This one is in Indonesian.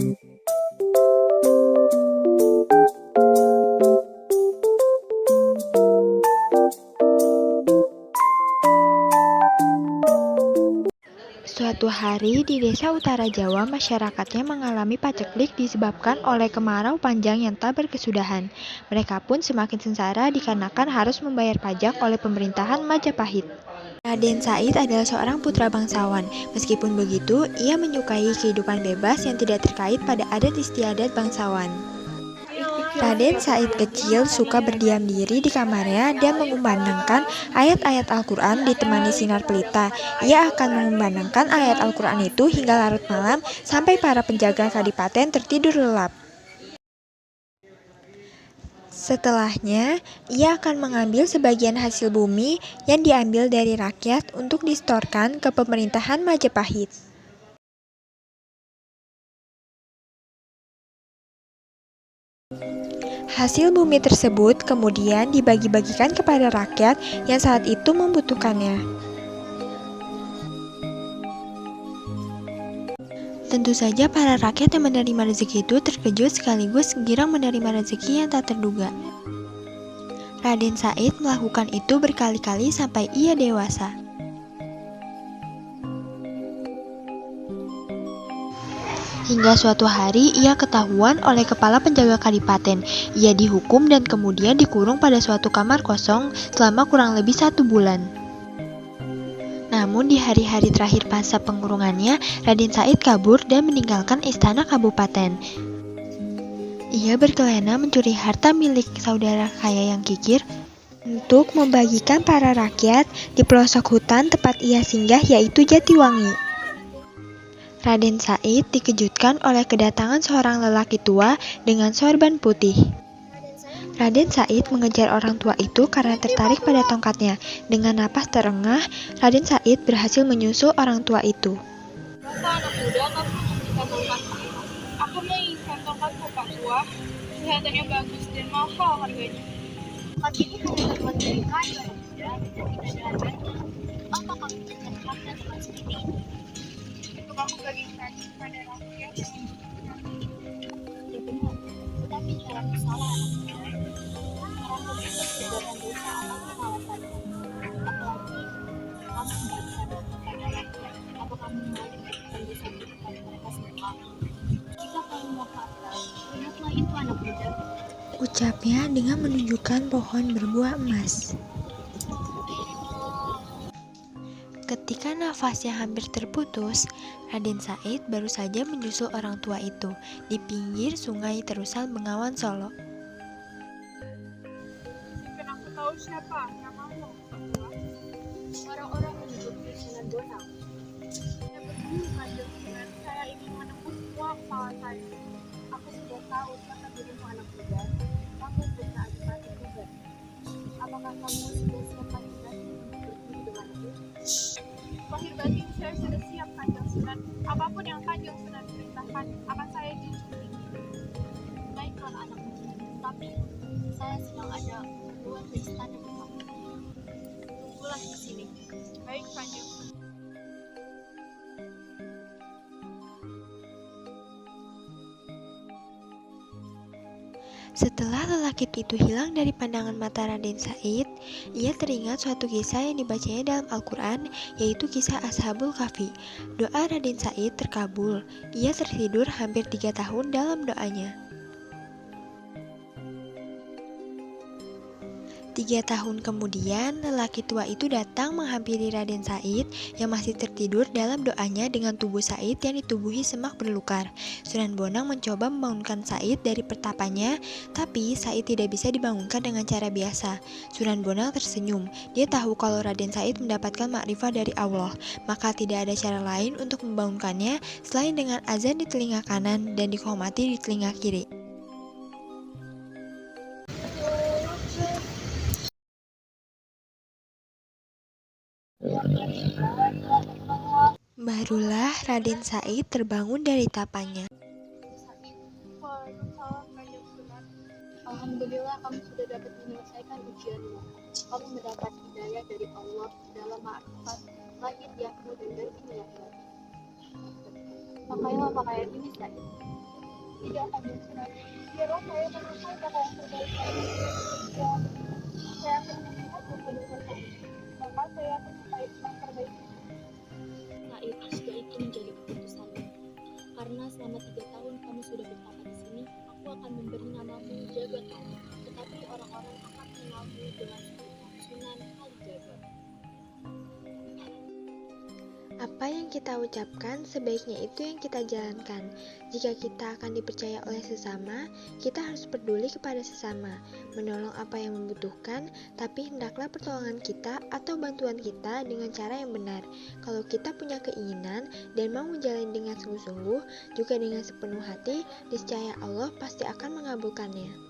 Suatu hari di desa utara Jawa, masyarakatnya mengalami paceklik disebabkan oleh kemarau panjang yang tak berkesudahan. Mereka pun semakin sengsara dikarenakan harus membayar pajak oleh pemerintahan Majapahit. Raden Said adalah seorang putra bangsawan. Meskipun begitu, ia menyukai kehidupan bebas yang tidak terkait pada adat istiadat bangsawan. Raden Said kecil suka berdiam diri di kamarnya dan mengumandangkan ayat-ayat Al-Quran ditemani sinar pelita. Ia akan mengumandangkan ayat Al-Quran itu hingga larut malam sampai para penjaga kadipaten tertidur lelap. Setelahnya, ia akan mengambil sebagian hasil bumi yang diambil dari rakyat untuk disetorkan ke pemerintahan Majapahit. Hasil bumi tersebut kemudian dibagi-bagikan kepada rakyat yang saat itu membutuhkannya. Tentu saja para rakyat yang menerima rezeki itu terkejut sekaligus girang menerima rezeki yang tak terduga. Raden Said melakukan itu berkali-kali sampai ia dewasa. Hingga suatu hari ia ketahuan oleh kepala penjaga kadipaten. Ia dihukum dan kemudian dikurung pada suatu kamar kosong selama kurang lebih 1 bulan. Namun di hari-hari terakhir masa pengurungannya, Raden Said kabur dan meninggalkan istana kabupaten. Ia berkelana mencuri harta milik saudara kaya yang kikir untuk membagikan para rakyat di pelosok hutan tempat ia singgah, yaitu Jatiwangi. Raden Said dikejutkan oleh kedatangan seorang lelaki tua dengan sorban putih. Raden Said mengejar orang tua itu karena tertarik pada tongkatnya. Dengan napas terengah, Raden Said berhasil menyusul orang tua itu. Bapak anak muda, kamu menghentikan tongkatku. Aku menginginkan tongkatku, Pak Tua. Kelihatannya bagus dan mahal harganya. Tongkat ini hanya terbuat dari kayu, anak muda, dan tidak ada harganya. Apa kamu bisa harga dengan seperti ini? Untuk aku bagikan kepada rakyat yang membutuhkan. Ya benar, tetapi caramu salah, anak muda. Merampok itu perbuatan dosa apapun alasannya. Apalagi kamu membagikan kepada rakyat. Apa kamu mau memberikan dosa itu kepada mereka semua? Jika kamu mau fatal, lihatlah itu anak muda. Ucapnya dengan menunjukkan pohon berbuah emas. Ketika nafasnya hampir terputus, Raden Said baru saja menyusul orang tua itu di pinggir sungai Terusan Bengawan Solo. Kan aku tahu siapa namamu, Pak Tua. Orang-orang menyebutnya Sunan Bonang. Saya berdiri Kanjeng Sunan, saya ingin menembus semua kepala saya. Aku sudah tahu siapa dirimu anak muda. Kamu putra Adipati Kuber. Apakah kamu sudah siap mati untuk berdiri denganku? Lahir batin saya sudah siap, Kanjeng Sunan. Apapun yang Kanjeng Sunan perintahkan akan saya junjung tinggi. Baiklah anak muda, tapi saya sedang ada keperluan ke istana bersama. Tunggulah di sini. Baik, Kanjeng Sunan. Setelah lelaki itu hilang dari pandangan mata Raden Said, ia teringat suatu kisah yang dibacanya dalam Al-Quran, yaitu kisah Ashabul Kahfi. Doa Raden Said terkabul. Ia tertidur hampir 3 tahun dalam doanya. 3 tahun kemudian, lelaki tua itu datang menghampiri Raden Said yang masih tertidur dalam doanya dengan tubuh Said yang ditubuhi semak belukar. Sunan Bonang mencoba membangunkan Said dari pertapannya, tapi Said tidak bisa dibangunkan dengan cara biasa. Sunan Bonang tersenyum. Dia tahu kalau Raden Said mendapatkan makrifat dari Allah, maka tidak ada cara lain untuk membangunkannya selain dengan azan di telinga kanan dan dikohmati di telinga kiri. Barulah Raden Said terbangun dari tapanya. Waalaikumsalam, Kanjeng Sunan. Alhamdulillah kamu sudah dapat menyelesaikan ujianmu. Kamu mendapat hidayah dari Allah dalam ma'rifat lahir yakmu dan batin yakmu. Pakailah pakaian ini, Said. tidak akan bercerai. Biarlah saya menemukan kata yang terbaik lagi. Dan saya akan melihat dosa-dosa saya. Maka saya akan memperbaiki. Naif, jika itu menjadi keputusanmu. Karena selama 3 tahun kamu sudah bertapa di sini, aku akan memberi namamu Jagatau. Tetapi orang-orang akan mengenalmu dengan sebutan Sunan Kalijaga. Apa yang kita ucapkan, sebaiknya itu yang kita jalankan. Jika kita akan dipercaya oleh sesama, kita harus peduli kepada sesama, menolong apa yang membutuhkan, tapi hendaklah pertolongan kita atau bantuan kita dengan cara yang benar. Kalau kita punya keinginan dan mau menjalani dengan sungguh-sungguh, juga dengan sepenuh hati, niscaya Allah pasti akan mengabulkannya.